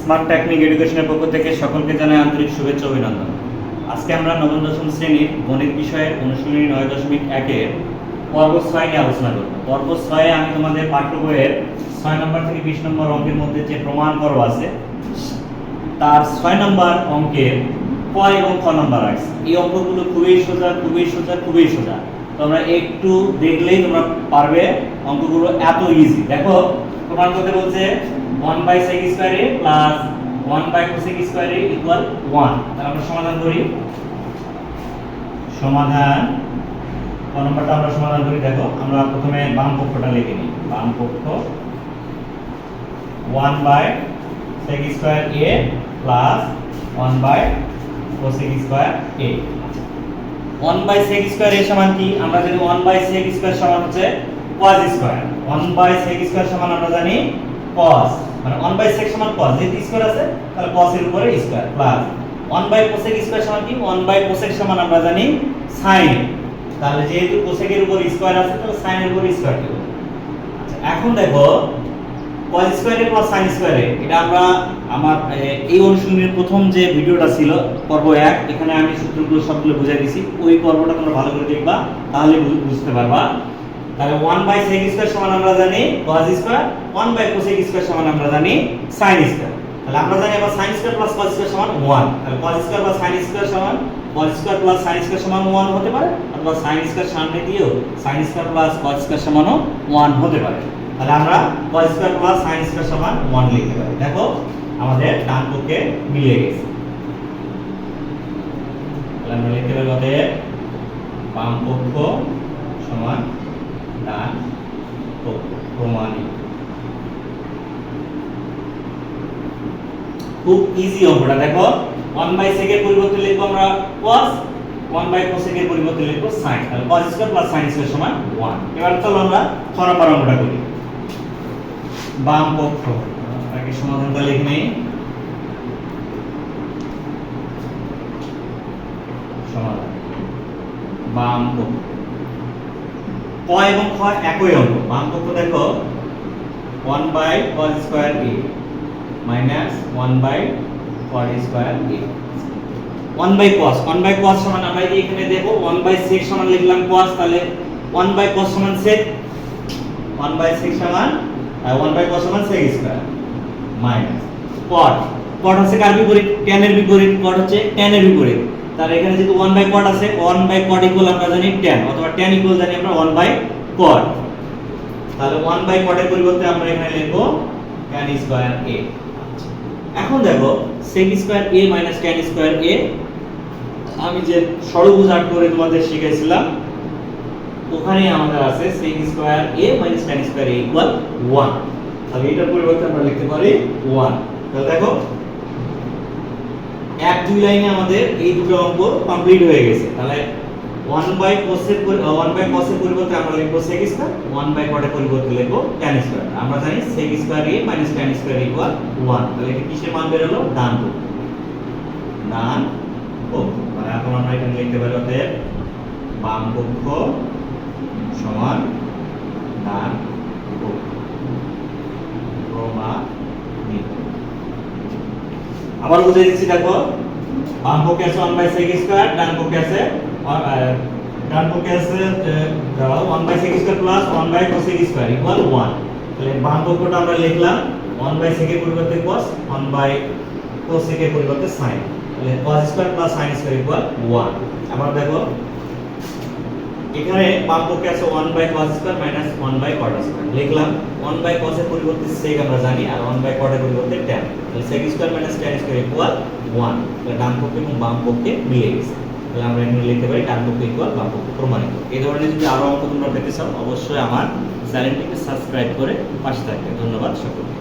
Smart technique এডুকেশনের পক্ষ থেকে সকলকে জানাই আন্তরিক শুভেচ্ছা অভিনন্দন। আজকে আমরা নবম দশম শ্রেণীর গণিত বিষয়ের অনুশীলনী 9.1-এর পর্ব 6 নিয়ে আলোচনা করব। পর্ব 6-এ আমি তোমাদের পাঠ্য বইয়ের 6 নম্বর থেকে 20 নম্বর অঙ্কের মধ্যে যে প্রমাণ পর্ব আছে তার 6 নম্বর অঙ্কের ক এবং খ নম্বর আছে। এই অঙ্কগুলো খুবই সোজা। তোমরা একটু দেখলেই তোমরা পারবে, অঙ্কগুলো এত ইজি। দেখো প্রমাণ করতে বলছে 1/sec square a plus 1/cosec square a equal 1। তাহলে আমরা সমাধান করি। সমাধান ক নম্বরটা আমরা সমাধান করি। দেখো আমরা প্রথমে বাম পক্ষটা লিখে নিই। বাম পক্ষ 1/sec square a plus 1/cosec square a। 1/sec square a সমান কি? আমরা জানি 1/sec স্কয়ার সমান হচ্ছে cos স্কয়ার। 1/sec স্কয়ার সমান আমরা জানি cos, মানে 1/sec সমান cos, যেহেতু স্কয়ার আছে তাহলে cos এর উপরে স্কয়ার প্লাস 1/cosec স্কয়ার সমান কি? 1/cosec সমান আমরা জানি sin। তাহলে যেহেতু cosec এর উপর স্কয়ার আছে তাহলে sin এর উপর স্কয়ার দেব। আচ্ছা, এখন দেখো cos স্কয়ার এ প্লাস sin স্কয়ার এ, এটা আমরা আমার এই অনুশীলনের প্রথম যে ভিডিওটা ছিল পর্ব 1, এখানে আমি সূত্রগুলো সবগুলো বুঝাই দিয়েছি। ওই পর্বটা তোমরা ভালো করে দেখবা, তাহলে বুঝতে পারবা। তাহলে 1/sec স্কয়ার সমান আমরা জানি cos স্কয়ার, 1/cosec স্কয়ার সমান আমরা জানি sin স্কয়ার। তাহলে আমরা জানি আবার sin square plus cos square সমান 1। তাহলে cos square plus sin square সমান cos square plus sin square সমান 1 হতে পারে, অথবা sin স্কয়ার সামনে দিয়েও sin square plus cos square সমানও 1 হতে পারে। তাহলে আমরা cos square plus sin square সমান 1 লিখতে পারি। দেখো আমাদের ডান পক্ষে মিলে গেছে। তাহলে আমরা লিখতে পারি অতএব বাম পক্ষ সমান ডান পক্ষ প্রমাণিত। খুব ইজি অঙ্কটা। দেখো 1/sec এর পরিবর্তে লিখব আমরা cos, 1/cosec এর পরিবর্তে লিখব sin। তাহলে cos square plus sin square সমান 1। এবার চলো আমরা খ নম্বর অঙ্কটা করি। বাম পক্ষ তাকে সমাধানটা লিখে নেই। সমাধান বাম পক্ষ ক এবং খ একই অঙ্ক। বাম পক্ষ দেখো 1/cos square a minus 1/cot square a। 1/cos সমান আমরা এখানে দেখো 1/sec সমান লিখলাম cos, তাহলে 1/cos সমান sec, 1/sec সমান 1/cos সমান sec স্কয়ার মাইনাস cot হচ্ছে কার বিপরীত? tan এর বিপরীত। cot হচ্ছে tan এর বিপরীত। তাহলে এখানে যেহেতু 1/cot আছে, 1/cot ইকুয়াল আমরা জানি tan, অথবা tan ইকুয়াল জানি আমরা 1/cot। তাহলে 1/cot এর পরিবর্তে আমরা এখানে লিখব tan স্কয়ার a। এখন দেখো sec square a minus tan square a, আমি যে ষড়ভুজ আট করে তোমাদের শিখাইছিলাম ওখানে আমাদের আছে sec square a minus tan square a equal 1। তাহলে এটার পরিবর্তে আমরা লিখতে পারি 1। তাহলে দেখো 1-2 লাইনে আমাদের এই দুটো অঙ্ক কমপ্লিট হয়ে গেছে। তাহলে 1/cos এর পরিবর্তে আমরা লিখব sec স্কয়ার, 1/cot এর পরিবর্তে লিখব tan স্কয়ার। আমরা জানি sec square a minus tan square equal 1। তাহলে এটা কিসের মান বের হলো? ডান পক্ষ। ডান পক্ষ। মানে এখন আমরা এখানে লিখতে পারি অতএব বাম পক্ষ সমান ডান পক্ষ প্রমাণিত। আবার বুঝিয়ে দিচ্ছি। দেখো বাম পক্ষে আছে 1/sec স্কয়ার, ডান পক্ষে আছে 1/sec square plus 1/cosec square equal 1। তাহলে বাম পক্ষটা আমরা লিখলাম 1/sec এর পরিবর্তে cos, 1/cosec এর পরিবর্তে sin। তাহলে cos square plus sin square equal 1। আবার দেখো এখানে বাম পক্ষে আছে 1/cos square minus 1/cot square. লিখলাম 1/cos এর পরিবর্তে sec আমরা জানি, আর 1/cot এর পরিবর্তে tan। তাহলে sec square minus tan square equal 1। তাহলে ডান পক্ষ এবং বাম পক্ষে মিলে গেছে। তাহলে আমরা এখানে লিখতে পারি ডান পক্ষ ইকুয়াল বাম পক্ষ প্রমাণিত। এই ধরনের যদি আরো অঙ্ক তোমরা পেতে চাও অবশ্যই আমার চ্যানেলটিকে সাবস্ক্রাইব করে পাশে থাকবে। ধন্যবাদ সকলকে।